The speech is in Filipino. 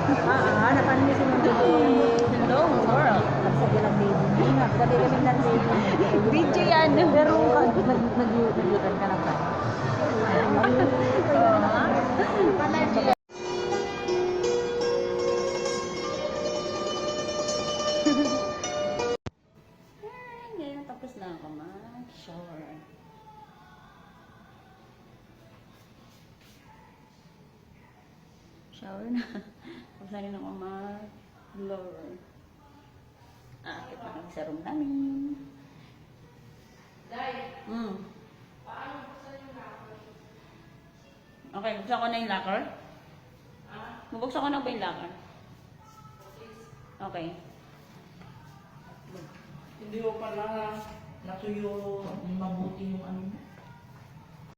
Hanapan niyo sa mga Hello world. Sabi lang baby. Nga, gabi kami ng baby. Video yan. Pero nag-yutan ka na ba? Ngayon tapos na ako mag-shower. Shower na. Tapos na rin ako mag-blower. Akit na kami sa room namin. Okay, buksan ko na yung locker. Mabuksan ko na ba yung locker? Okay. Hindi ko pala natuyo mabuti yung ano mo.